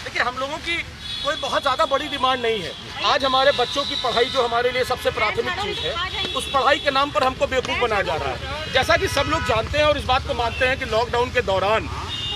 देखिए, हम लोगों की कोई बहुत ज़्यादा बड़ी डिमांड नहीं है। आज हमारे बच्चों की पढ़ाई जो हमारे लिए सबसे प्राथमिक चीज़ है, उस पढ़ाई के नाम पर हमको बेवकूफ़ बनाया जा रहा है। जैसा कि सब लोग जानते हैं और इस बात को मानते हैं कि लॉकडाउन के दौरान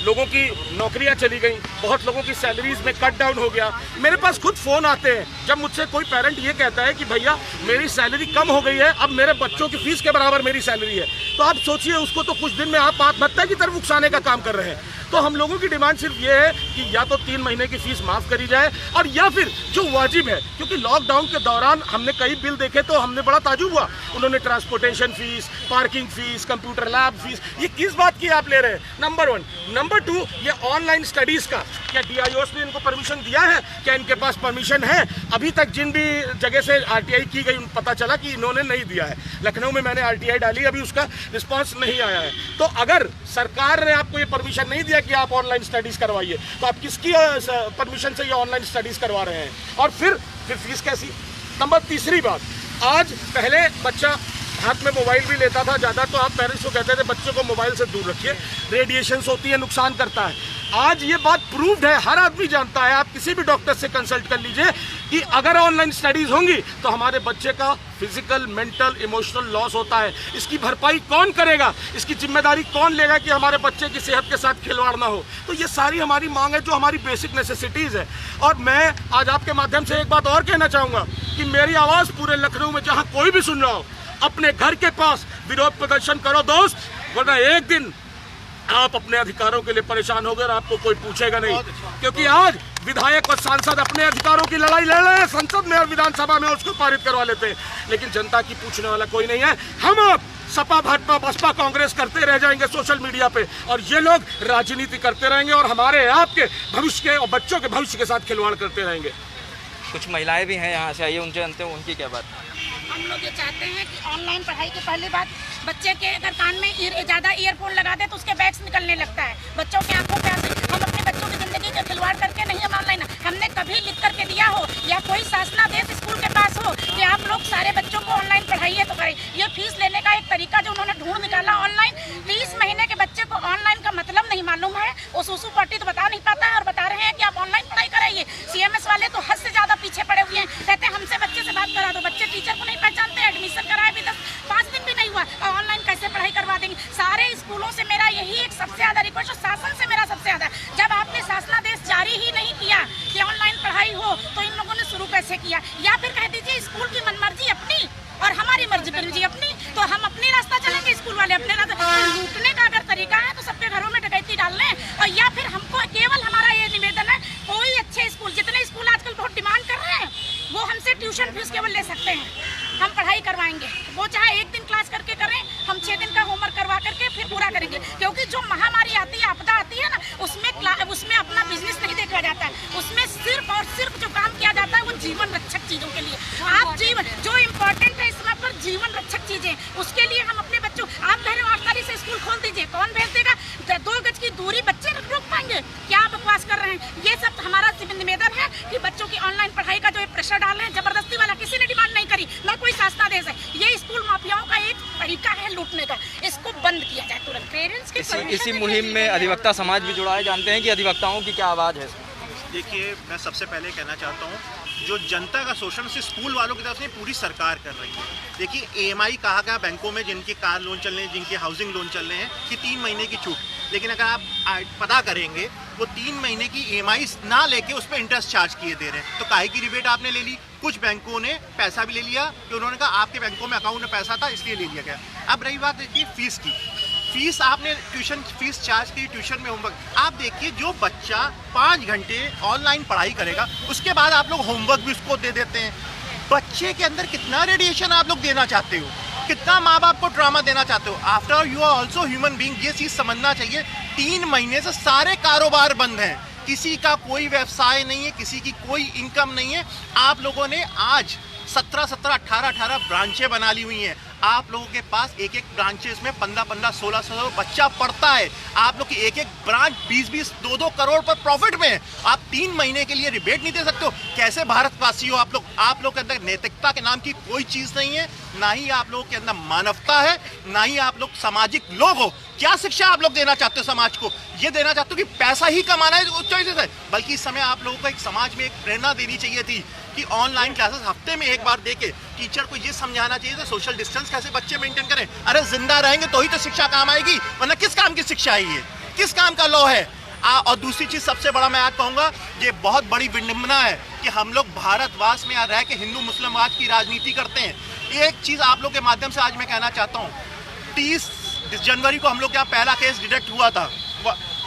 लोगों की नौकरियां चली गई, बहुत लोगों की सैलरीज में कट डाउन हो गया। मेरे पास खुद फ़ोन आते हैं जब मुझसे कोई पेरेंट ये कहता है कि भैया मेरी सैलरी कम हो गई है, अब मेरे बच्चों की फीस के बराबर मेरी सैलरी है। तो आप सोचिए, उसको तो कुछ दिन में आप आत्महत्या की तरफ उकसाने का काम कर रहे हैं। तो हम लोगों की डिमांड सिर्फ ये है कि या तो 3 महीने की फीस माफ़ करी जाए, और या फिर जो वाजिब है, क्योंकि लॉकडाउन के दौरान हमने कई बिल देखे तो हमने बड़ा ताजुब हुआ। उन्होंने transportation fees, parking fees, computer lab fees, ये किस बात की आप ले रहे हैं? नंबर 1। नंबर 2, ये ऑनलाइन स्टडीज़ का क्या DIOs ने इनको परमिशन दिया है? क्या इनके पास परमिशन है? अभी तक जिन भी जगह से RTI की गई, पता चला कि इन्होंने नहीं दिया है। लखनऊ में मैंने RTI डाली, अभी उसका रिस्पांस नहीं आया है। तो अगर सरकार ने आपको ये परमिशन नहीं दिया कि आप ऑनलाइन स्टडीज़ करवाइए, तो आप किसकी परमिशन से ये ऑनलाइन स्टडीज़ करवा रहे हैं? और फिर फीस कैसी? नंबर तीसरी बात, आज पहले बच्चा हाथ में मोबाइल भी लेता था ज़्यादा, तो आप पेरेंट्स को कहते थे बच्चों को मोबाइल से दूर रखिए, रेडिएशंस होती है, नुकसान करता है। आज ये बात प्रूव्ड है, हर आदमी जानता है, आप किसी भी डॉक्टर से कंसल्ट कर लीजिए कि अगर ऑनलाइन स्टडीज़ होंगी तो हमारे बच्चे का फिजिकल, मेंटल, इमोशनल लॉस होता है। इसकी भरपाई कौन करेगा? इसकी जिम्मेदारी कौन लेगा कि हमारे बच्चे की सेहत के साथ खिलवाड़ ना हो? तो ये सारी हमारी मांग है, जो हमारी बेसिक नेसेसिटीज़ है। और मैं आज आपके माध्यम से एक बात और कहना चाहूँगा कि मेरी आवाज़ पूरे लखनऊ में जहाँ कोई भी सुन रहा हो, अपने घर के पास विरोध प्रदर्शन करो दोस्त, वरना एक दिन आप अपने अधिकारों के लिए परेशान होगे और आपको कोई पूछेगा नहीं। क्योंकि आज विधायक और सांसद अपने अधिकारों की लड़ाई लड़ रहे हैं संसद में और विधानसभा में, उसको पारित करवा लेते हैं, लेकिन जनता की पूछने वाला कोई नहीं है। हम अब सपा, भाजपा, बसपा, कांग्रेस करते रह जाएंगे सोशल मीडिया पे, और ये लोग राजनीति करते रहेंगे और हमारे आपके भविष्य के और बच्चों के भविष्य के साथ खिलवाड़ करते रहेंगे। कुछ महिलाएं भी हैं यहाँ से, आइए उनसे जानते हैं उनकी क्या बात है। हम लोग ये चाहते हैं कि ऑनलाइन पढ़ाई की पहली बात, बच्चे के अगर कान में ज़्यादा ईयरफोन लगा दे तो उसके बैग्स निकलने लगता है, बच्चों की आंखों पे आते। हम अपने बच्चों की ज़िंदगी का खिलवाड़ करके नहीं हम ऑनलाइन, हमने कभी लिख करके दिया हो या कोई शासनादेश स्कूल के पास हो कि आप लोग सारे बच्चों को ऑनलाइन पढ़ाइए तो करें। ये फीस लेने का एक तरीका जो उन्होंने ढूंढ निकाला ऑनलाइन, 30 महीने के बच्चे को ऑनलाइन का मतलब नहीं मालूम है, वो सूसू पार्टी तो बता नहीं पाता है और बता रहे हैं कि आप ऑनलाइन पढ़ाई कराइए। CMS वाले तो हद से ज़्यादा पीछे पड़े हुए हैं, कहते हैं हमसे बच्चे से बात करा दो, बच्चे टीचर को नहीं पहचानते, एडमिशन कराए भी 5 दिन भी नहीं हुआ, ऑनलाइन कैसे पढ़ाई करवा देंगे? सारे स्कूलों से मेरा यही एक सबसे ज़्यादा रिक्वेस्ट, और शासन से मेरा सबसे ज़्यादा, जब आपने शासनादेश जारी ही नहीं किया कि ऑनलाइन पढ़ाई हो, तो इन लोगों ने शुरू कैसे किया? या फिर कह दीजिए स्कूल की मनमर्जी अपनी और हमारी मर्जी अपनी, तो हम अपनी रास्ता चलेंगे, स्कूल वाले अपने रास्ता। लूटने का अगर तरीका है तो सबके घरों में डकैती डाल लें, और या फिर हमको केवल हमारा ये निवेदन है, कोई अच्छे स्कूल, जितने स्कूल आजकल बहुत डिमांड कर रहे हैं, वो हमसे ट्यूशन फीस केवल ले सकते हैं, हम पढ़ाई करवाएंगे, वो चाहे 1 दिन क्लास करके करें, हम 6 दिन का होमवर्क करवा करके फिर पूरा करेंगे। क्योंकि जो महामारी आती है, आपदा आती है ना, उसमें अपना बिजनेस नहीं देखा जाता है, उसमें सिर्फ और सिर्फ जो काम किया जाता है वो जीवन रक्षक चीज़ों के लिए। आप जीवन जो इम्पोर्टेंट है इसमें पर जीवन रक्षक चीज़ें, उसके लिए हम अपने बच्चों, आप कह रहे हो 8 तारीख से स्कूल खोल दीजिए, कौन भेज देगा? 2 गज की दूरी बच्चे रोक पाएंगे? क्या बकवास कर रहे हैं? ये सब हमारा निवेदन है कि बच्चों की ऑनलाइन पढ़ाई का जो प्रेशर डाल रहे हैं, जबरदस्ती वाला, किसी ने डिमांड नहीं करी, ना कोई शासनादेश है, ये स्कूल माफियाओं का एक तरीका है लूटने का, इसको बंद किया जाए तुरंत। पेरेंट्स के इसी मुहिम में अधिवक्ता समाज भी जुड़ा है, जानते हैं कि अधिवक्ताओं की क्या आवाज़ है। देखिए, मैं सबसे पहले कहना चाहता हूँ, जो जनता का शोषण सिर्फ स्कूल वालों की तरफ से पूरी सरकार कर रही है। देखिए, EMI कहा गया बैंकों में, जिनके कार लोन चल रहे हैं, जिनके हाउसिंग लोन चल रहे हैं, कि 3 महीने की छूट, लेकिन अगर आप पता करेंगे वो 3 महीने की EMI ना लेके उस पर इंटरेस्ट चार्ज किए दे रहे हैं। तो काहे की रिबेट आपने ले ली? कुछ बैंकों ने पैसा भी ले लिया कि उन्होंने कहा आपके बैंकों में अकाउंट में पैसा था इसलिए ले लिया गया। अब रही बात देखिए फीस की, फीस आपने ट्यूशन फीस चार्ज की, ट्यूशन में होमवर्क, आप देखिए जो बच्चा 5 घंटे ऑनलाइन पढ़ाई करेगा, उसके बाद आप लोग होमवर्क भी उसको दे देते हैं। बच्चे के अंदर कितना रेडिएशन आप लोग देना चाहते हो, कितना माँ बाप को ड्रामा देना चाहते हो? After you are also human being, ये चीज़ समझना चाहिए। 3 महीने से सारे कारोबार बंद हैं, किसी का कोई व्यवसाय नहीं है, किसी की कोई इनकम नहीं है। आप लोगों ने आज 17-17, 18-18 ब्रांचें बना ली हुई हैं। आप लोगों के पास एक ब्रांचेस में 15-15, 1600 बच्चा पढ़ता है। आप लोग की एक ब्रांच 20-20, 2-2 करोड़ पर प्रॉफिट में है। आप 3 महीने के लिए रिबेट नहीं दे सकते हो? कैसे भारतवासी हो आप लोग? आप लोग के अंदर नैतिकता के नाम की कोई चीज़ नहीं है। ना ही आप लोगों के अंदर मानवता है, ना ही आप लोग सामाजिक लोग हो। क्या शिक्षा आप लोग देना चाहते हो समाज को? ये देना चाहते हो कि पैसा ही कमाना है उस चॉइसेस है, बल्कि इस समय आप लोगों को एक समाज में एक प्रेरणा देनी चाहिए थी कि ऑनलाइन क्लासेस हफ्ते में एक बार देके टीचर को ये समझाना चाहिए था सोशल डिस्टेंस कैसे बच्चे मेंटेन करें। अरे जिंदा रहेंगे तो ही तो शिक्षा काम आएगी, वरना किस काम की शिक्षा है ये, किस काम का लॉ है? और दूसरी चीज सबसे बड़ा मैं आज कहूंगा, ये बहुत बड़ी विडंबना है कि हम लोग भारतवास में रह के हिंदू मुस्लिमवाद की राजनीति करते हैं। एक चीज आप लोग के माध्यम से आज मैं कहना चाहता हूँ, 30 जनवरी को हम लोग यहाँ पहला केस डिटेक्ट हुआ था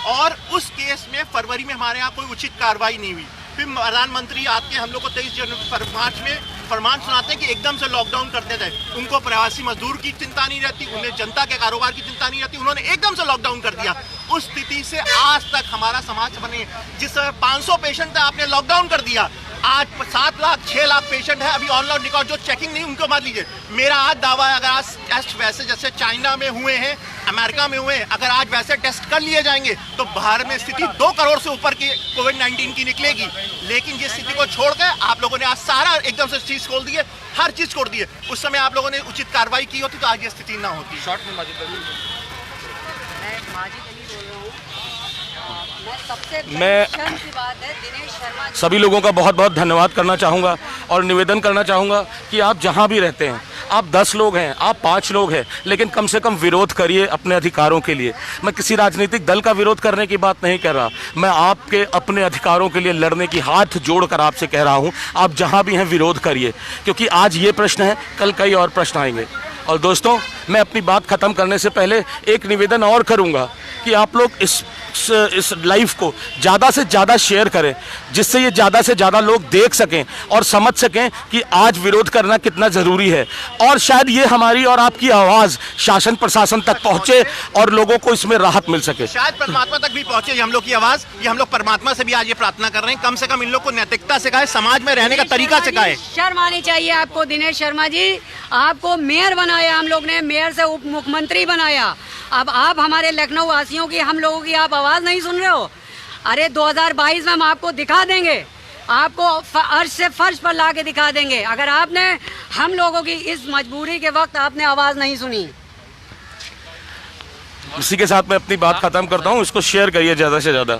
और उस केस में फरवरी में हमारे यहाँ कोई उचित कार्रवाई नहीं हुई। फिर प्रधानमंत्री आके हम लोग को 23 मार्च में फरमान सुनाते हैं कि एकदम से लॉकडाउन करते थे। उनको प्रवासी मजदूर की चिंता नहीं रहती, उन्हें जनता के कारोबार की चिंता नहीं रहती, उन्होंने एकदम से लॉकडाउन कर दिया। उस स्थिति से आज तक हमारा समाज बने, जिस समय 500 पेशेंट थे आपने लॉकडाउन कर दिया, आज 7 लाख 6 लाख पेशेंट है अभी ऑनलाइन रिकॉर्ड, जो चेकिंग नहीं उनको मार लीजिए। मेरा आज दावा है, अगर आज टेस्ट वैसे जैसे चाइना में हुए हैं, अमेरिका में हुए हैं, अगर आज वैसे टेस्ट कर लिए जाएंगे तो भारत में स्थिति 2 करोड़ से ऊपर की कोविड-19 की निकलेगी। लेकिन ये स्थिति को छोड़कर आप लोगों ने आज सारा एकदम से चीज खोल दी है, हर चीज खोल दी है। उस समय आप लोगों ने उचित कार्रवाई की होती तो आज ये स्थिति ना होती। शॉर्ट में माजिद अली। मैं सभी लोगों का बहुत बहुत धन्यवाद करना चाहूँगा और निवेदन करना चाहूँगा कि आप जहाँ भी रहते हैं, आप 10 लोग हैं, आप 5 लोग हैं, लेकिन कम से कम विरोध करिए अपने अधिकारों के लिए। मैं किसी राजनीतिक दल का विरोध करने की बात नहीं कर रहा, मैं आपके अपने अधिकारों के लिए लड़ने की हाथ जोड़कर आपसे कह रहा हूँ, आप जहाँ भी हैं विरोध करिए, क्योंकि आज ये प्रश्न है, कल कई और प्रश्न आएंगे। और दोस्तों, मैं अपनी बात ख़त्म करने से पहले एक निवेदन और करूँगा कि आप लोग इस लाइव को ज़्यादा से ज़्यादा शेयर करें, जिससे ये ज़्यादा से ज़्यादा लोग देख सकें और समझ सकें कि आज विरोध करना कितना ज़रूरी है। और शायद ये हमारी और आपकी आवाज़ शासन प्रशासन तक पहुँचे और लोगों को इसमें राहत मिल सके। शायद परमात्मा तक भी पहुँचे हम लोग की आवाज़। ये हम लोग परमात्मा से भी आज ये प्रार्थना कर रहे हैं, कम से कम इन लोग को नैतिकता सिखाए, समाज में रहने का तरीका सिखाए। शर्म आनी चाहिए आपको दिनेश शर्मा जी, आपको मेयर बनाया हम लोग ने, मेयर से उप मुख्यमंत्री बनाया। अब आप हमारे लखनऊ वासियों की, हम लोगों की आप आवाज़ नहीं सुन रहे हो? अरे 2022 में हम आपको दिखा देंगे, आपको अर्श से फर्श पर ला के दिखा देंगे, अगर आपने हम लोगों की इस मजबूरी के वक्त आपने आवाज़ नहीं सुनी। इसी के साथ मैं अपनी बात खत्म करता हूँ, इसको शेयर करिए ज़्यादा से ज़्यादा।